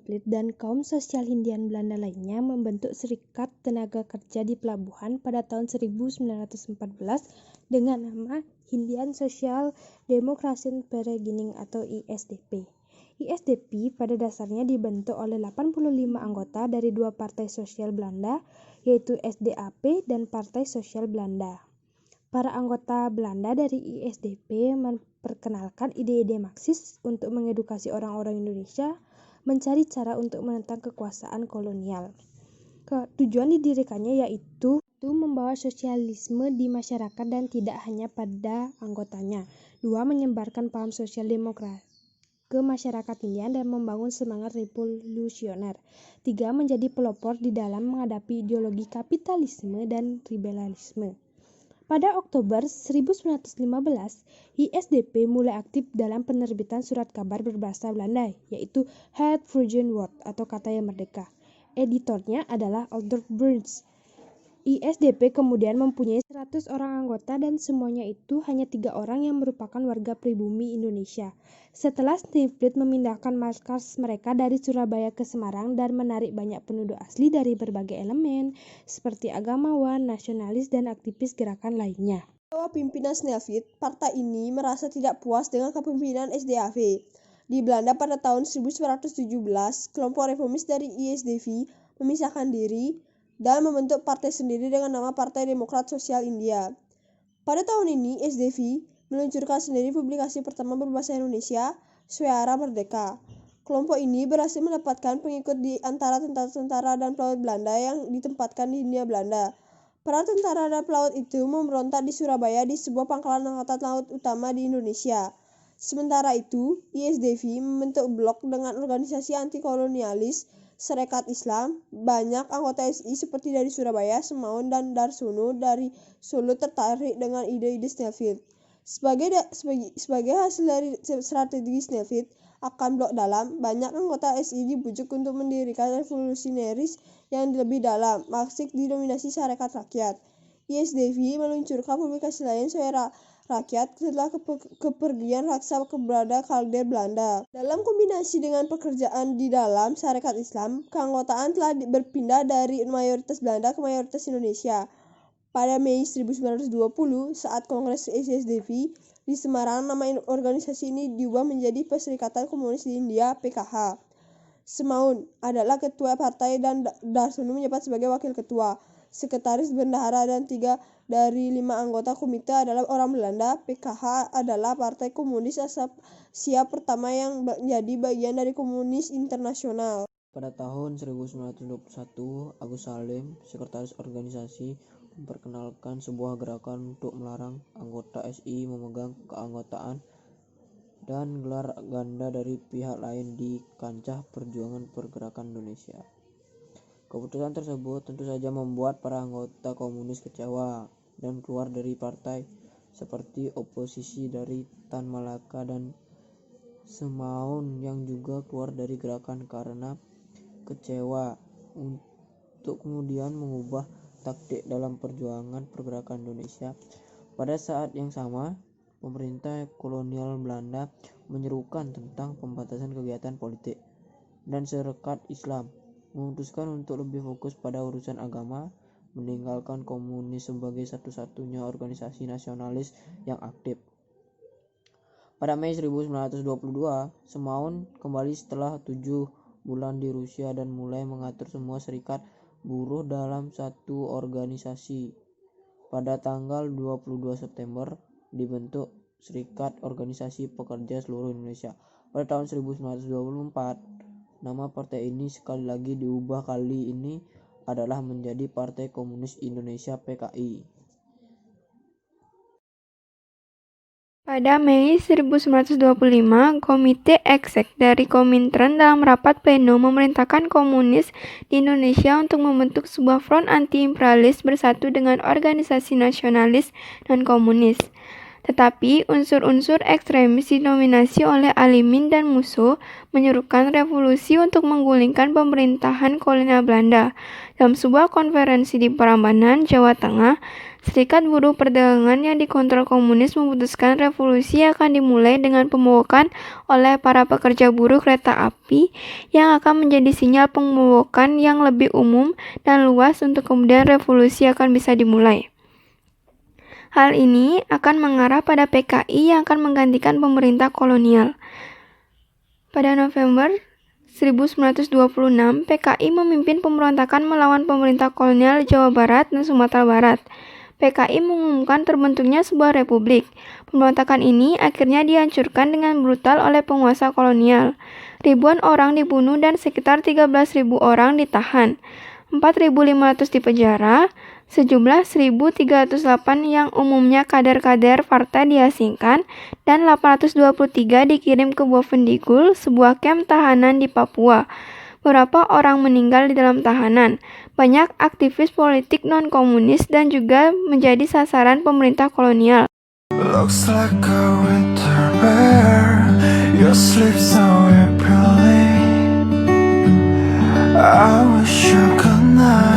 Sneevliet dan kaum sosial Hindian Belanda lainnya membentuk Serikat Tenaga Kerja di Pelabuhan pada tahun 1914 dengan nama Indian Social Democratic Beginning atau ISDP. ISDP pada dasarnya dibentuk oleh 85 anggota dari dua partai sosial Belanda, yaitu SDAP dan Partai Sosial Belanda. Para anggota Belanda dari ISDP memperkenalkan ide-ide Marxis untuk mengedukasi orang-orang Indonesia mencari cara untuk menentang kekuasaan kolonial. Tujuan didirikannya yaitu membawa sosialisme di masyarakat dan tidak hanya pada anggotanya. 2. Menyebarkan paham sosial demokrasi ke masyarakat India dan membangun semangat revolusioner. 3. Menjadi pelopor di dalam menghadapi ideologi kapitalisme dan liberalisme. Pada Oktober 1915, ISDP mulai aktif dalam penerbitan surat kabar berbahasa Belanda, yaitu Het Vrije Woord atau Kata yang Merdeka. Editornya adalah Albert Burns. ISDP kemudian mempunyai 100 orang anggota dan semuanya itu hanya 3 orang yang merupakan warga pribumi Indonesia. Setelah Sneevliet memindahkan markas mereka dari Surabaya ke Semarang dan menarik banyak penduduk asli dari berbagai elemen seperti agamawan, nasionalis, dan aktivis gerakan lainnya. Di bawah pimpinan Sneevliet, partai ini merasa tidak puas dengan kepemimpinan SDAP. Di Belanda pada tahun 1917, kelompok reformis dari ISDP memisahkan diri dan membentuk partai sendiri dengan nama Partai Demokrat Sosial India. Pada tahun ini, SDV meluncurkan sendiri publikasi pertama berbahasa Indonesia, Suara Merdeka. Kelompok ini berhasil mendapatkan pengikut di antara tentara-tentara dan pelaut Belanda yang ditempatkan di Hindia Belanda. Para tentara dan pelaut itu memberontak di Surabaya di sebuah pangkalan angkatan laut utama di Indonesia. Sementara itu, ISDV membentuk blok dengan organisasi anti-kolonialis, Serikat Islam. Banyak anggota SI seperti dari Surabaya, Semaun, dan Darsono dari Solo tertarik dengan ide-ide Sneevliet. Sebagai hasil dari strategi Sneevliet akan blok dalam, banyak anggota SI dibujuk untuk mendirikan revolusionaris yang lebih dalam, Marxis didominasi Sarekat Rakyat. ISDV meluncurkan publikasi lain Suara Rakyat setelah kepergian Raksa kepada Kalder Belanda. Dalam kombinasi dengan pekerjaan di dalam Sarekat Islam, keanggotaan telah berpindah dari mayoritas Belanda ke mayoritas Indonesia. Pada Mei 1920, saat Kongres ISDP di Semarang, nama organisasi ini diubah menjadi Perserikatan Komunis di India (PKH). Semaun adalah ketua partai dan Darsono menjabat sebagai wakil ketua. Sekretaris bendahara dan 3 dari 5 anggota komite adalah orang Belanda. PKH adalah Partai Komunis Asia pertama yang menjadi bagian dari Komunis Internasional. Pada tahun 1921, Agus Salim, sekretaris organisasi, memperkenalkan sebuah gerakan untuk melarang anggota SI memegang keanggotaan dan gelar ganda dari pihak lain di kancah perjuangan pergerakan Indonesia. Keputusan tersebut tentu saja membuat para anggota komunis kecewa dan keluar dari partai, seperti oposisi dari Tan Malaka dan Semaun yang juga keluar dari gerakan karena kecewa, untuk kemudian mengubah taktik dalam perjuangan pergerakan Indonesia. Pada saat yang sama, pemerintah kolonial Belanda menyerukan tentang pembatasan kegiatan politik, dan Serikat Islam memutuskan untuk lebih fokus pada urusan agama, meninggalkan komunis sebagai satu-satunya organisasi nasionalis yang aktif. Pada Mei 1922, Semaun kembali setelah 7 bulan di Rusia dan mulai mengatur semua serikat buruh dalam satu organisasi. Pada tanggal 22 September dibentuk Serikat Organisasi Pekerja Seluruh Indonesia. Pada tahun 1924, nama partai ini sekali lagi diubah, kali ini adalah menjadi Partai Komunis Indonesia (PKI). Pada Mei 1925, Komite Eksek dari Komintern dalam rapat pleno memerintahkan komunis di Indonesia untuk membentuk sebuah front anti-imperialis bersatu dengan organisasi nasionalis non-komunis. Tetapi unsur-unsur ekstremis didominasi oleh Alimin dan Musso menyerukan revolusi untuk menggulingkan pemerintahan kolonial Belanda. Dalam sebuah konferensi di Prambanan, Jawa Tengah, Serikat Buruh Perdagangan yang dikontrol komunis memutuskan revolusi akan dimulai dengan pemogokan oleh para pekerja buruh kereta api yang akan menjadi sinyal pemogokan yang lebih umum dan luas untuk kemudian revolusi akan bisa dimulai. Hal ini akan mengarah pada PKI yang akan menggantikan pemerintah kolonial. Pada November 1926, PKI memimpin pemberontakan melawan pemerintah kolonial Jawa Barat dan Sumatera Barat. PKI mengumumkan terbentuknya sebuah republik. Pemberontakan ini akhirnya dihancurkan dengan brutal oleh penguasa kolonial. Ribuan orang dibunuh dan sekitar 13.000 orang ditahan. 4.500 dipenjara, sejumlah 1.308 yang umumnya kader-kader partai diasingkan, dan 823 dikirim ke Bovendigul, sebuah kamp tahanan di Papua. Beberapa orang meninggal di dalam tahanan. Banyak aktivis politik non-komunis dan juga menjadi sasaran pemerintah kolonial. Looks like a winter bear. You sleep so happily. I wish you good night.